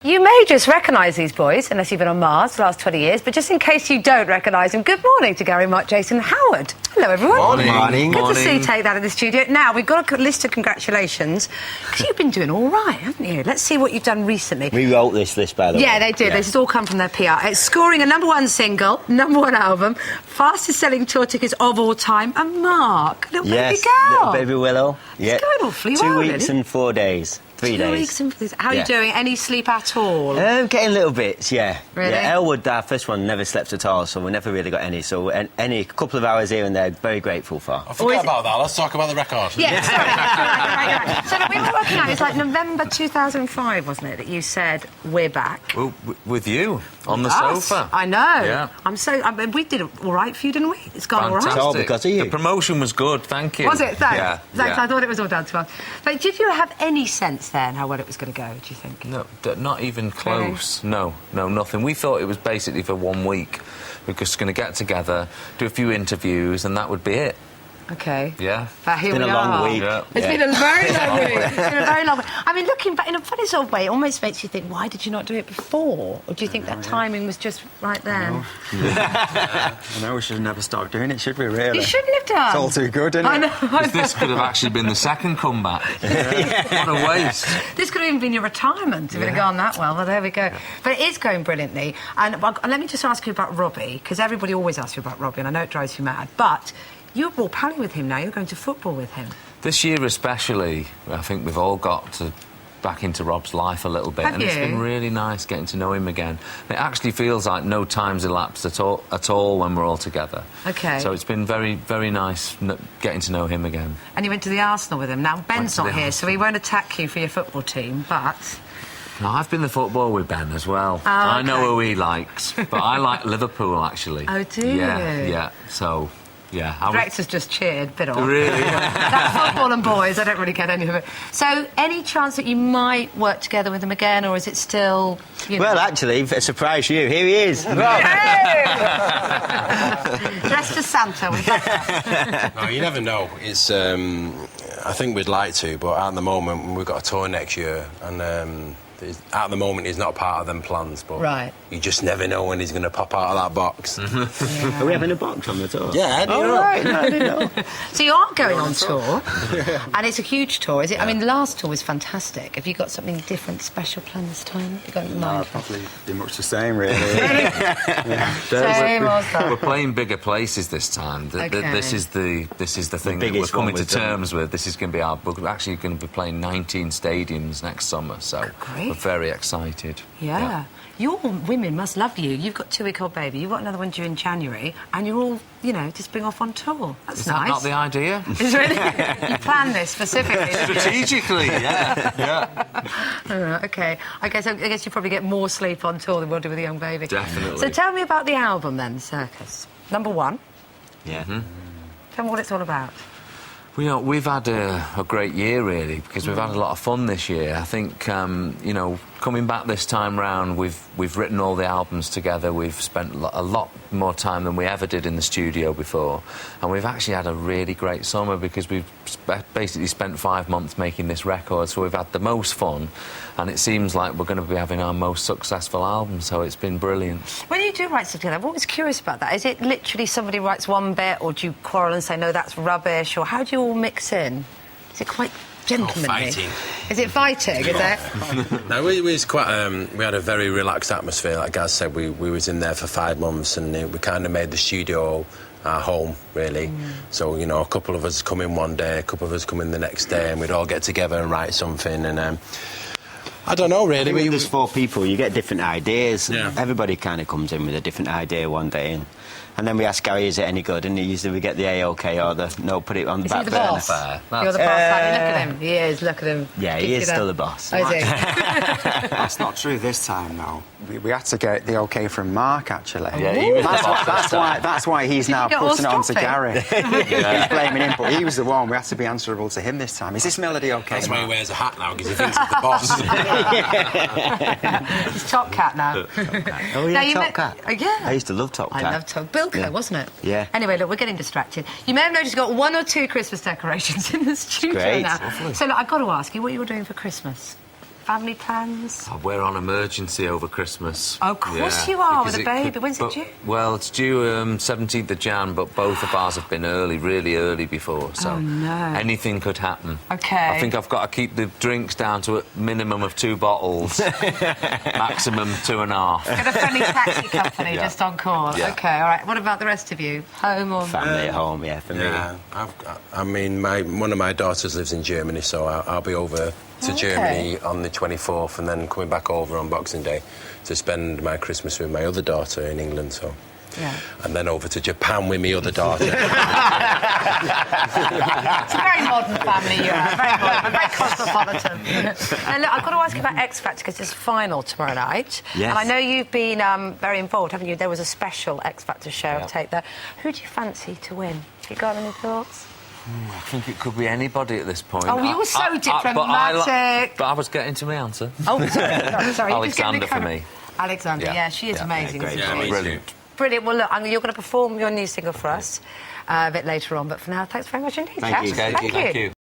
You may just recognise these boys, unless you've been on Mars the last 20 years, but just in case you don't recognise them, good morning to Gary, Mark, Jason and Howard. Hello, everyone. Morning. Good to see you take that in the studio. Now, we've got a list of congratulations, because you've been doing all right, haven't you? Let's see what you've done recently. We wrote this list, by the way. Yeah, they did. This has all come from their PR. It's scoring a #1 single, #1 album, fastest-selling tour tickets of all time, and Mark, little baby girl. Little baby Willow. It's going awfully well, 2 weeks really. and 4 days. 3 days. 2 weeks and 4 days. How are you doing? Any sleep at all? Getting little bits, yeah. Really? Yeah, Elwood, our first one, never slept at all, so we never really got any. So any couple of hours here and there, very grateful for. I forgot about that. Let's talk about the record. Yeah, sorry. So look, we were working out, it's like November 2005, wasn't it, that you said, we're back. Well, with you, on the Us? sofa. I know. Yeah. I mean, we did it all right for you, didn't we? It's gone all right. Fantastic. All because of you. The promotion was good, thank you. Was it? Thanks. Yeah. Thanks. yeah. I thought it was all down to us. But did you have any sense then how well it was going to go, do you think? No, not even close. Really? No, nothing. We thought it was basically for 1 week. We're just going to get together, do a few interviews, and that would be it. Okay. Yeah. But here It's been we a long are. week. Yeah. It's been a very long week. It's been a very long week. I mean, looking back, in a funny sort of way, it almost makes you think, why did you not do it before? Or do you think that timing was just right then? I know we should have never stopped doing it, should we, really? You shouldn't have done. It's all too good, isn't it? I know. Because this could have actually been the second comeback. What a waste. This could have even been your retirement if it had gone that well. Well, there we go. But it is going brilliantly. And let me just ask you about Robbie, because everybody always asks you about Robbie, and I know it drives you mad, but you're all palling with him now. You're going to football with him. This year especially, I think we've all got back into Rob's life a little bit. Have and you? It's been really nice getting to know him again. It actually feels like no time's elapsed at all when we're all together. Okay. So it's been very, very nice getting to know him again. And you went to the Arsenal with him. Now, Ben's to not the here, so he won't attack you for your football team, but... No, I've been the football with Ben as well. Oh, I okay. know who he likes, but I like Liverpool, actually. Oh, do Yeah, you? yeah. So, yeah. Director's just cheered, bit off. Really? That's football and boys, I don't really get any of it. So, any chance that you might work together with him again, or is it still, you know... Well, actually, a surprise you, here he is. Dressed as Santa. No, you never know. It's. I think we'd like to, but at the moment we've got a tour next year, and at the moment he's not part of them plans. But Right. you just never know when he's going to pop out of that box. Yeah. Are we having a box on the tour? Yeah. Oh, right. No, I didn't know. So you are going on tour, and it's a huge tour, is it? I mean, the last tour was fantastic. Have you got something different, special planned this time? You got in No, mind? probably be much the same, really. Same old stuff. We're playing bigger places this time. Okay. This is the thing that we're biggest one coming to we've done. terms with. This is going to be we're actually going to be playing 19 stadiums next summer, so Great. we're very excited. Yeah. Your women must love you. You've got a 2-week-old baby. You've got another one due in January, and you're all, you know, just being off on tour. That's Is nice. that not the idea? Is really? You planned this specifically. didn't you? Strategically, yeah. All right, okay. I guess you probably get more sleep on tour than we'll do with a young baby. Definitely. So tell me about the album then, Circus. #1. Yeah. Tell me what it's all about. Well, you know, we've had a great year, really, because we've had a lot of fun this year. I think, you know, coming back this time round, we've written all the albums together. We've spent a lot more time than we ever did in the studio before. And we've actually had a really great summer because we've basically spent 5 months making this record. So we've had the most fun, and it seems like we're going to be having our most successful album, so it's been brilliant. When you do write stuff together, I'm always curious about that. Is it literally somebody writes one bit, or do you quarrel and say, no, that's rubbish, or how do you all mix in? Is it quite gentlemanly? fighting. Is it fighting, is it? No, we was quite. We had a very relaxed atmosphere. Like Gaz said, we was in there for 5 months, and we kind of made the studio our home, really. So, you know, a couple of us come in one day, a couple of us come in the next day, and we'd all get together and write something. And I don't know, really. When there's 4 people, you get different ideas. Yeah. Everybody kind of comes in with a different idea one day, and then we ask Gary, is it any good? And usually we get the A-OK or the no, put it on the Is he back the burner. boss? Fair. You're the boss, aren't you? Look at him. He is, look at him. Yeah, he is still the boss. Oh, is he? That's not true this time, though. We had to get the OK from Mark, actually. Yeah, he was the boss this time. That's why he's now get all putting it on to stroppy? Gary. He's blaming him, but he was the one. We had to be answerable to him this time. Is this melody OK? That's why he Mark? wears a hat now, because he thinks he's the boss. He's Top Cat now. Oh, Now, yeah, you Top met- Cat. yeah. I used to love Top Cat. I love Top Bilko, Yeah. wasn't it? Yeah. Anyway, look, we're getting distracted. You may have noticed you've got 1 or 2 Christmas decorations in the studio great. now. Lovely. So, look, I've got to ask you what you were doing for Christmas. Family plans? Oh, we're on emergency over Christmas. Oh, of course you are, with because a baby. When's it due? Well, it's due 17th of Jan, but both of ours have been early, really early before, so Oh, no. anything could happen. OK. I think I've got to keep the drinks down to a minimum of 2 bottles, maximum 2.5. Get a friendly taxi company just on call. Yeah. OK, all right. What about the rest of you? Home or... Family at home, yeah, for me. Yeah, I mean, one of my daughters lives in Germany, so I'll be over to Germany on the 24th and then coming back over on Boxing Day to spend my Christmas with my other daughter in England, so... Yeah. And then over to Japan with my other daughter. It's a very modern family you have, very modern, very cosmopolitan. And look, I've got to ask you about X Factor because it's final tomorrow night. Yes. And I know you've been very involved, haven't you? There was a special X Factor show, I'll take that. Who do you fancy to win? Have you got any thoughts? I think it could be anybody at this point. Oh, you were so diplomatic. But I was getting to my answer. Oh, sorry. Alexander for me. Alexander, yeah, she is amazing. great. Isn't she? Yeah, Brilliant. Brilliant. Well, look, you're going to perform your new single for us a bit later on, but for now, thanks very much indeed, Thank Cash. you. Okay, thank you.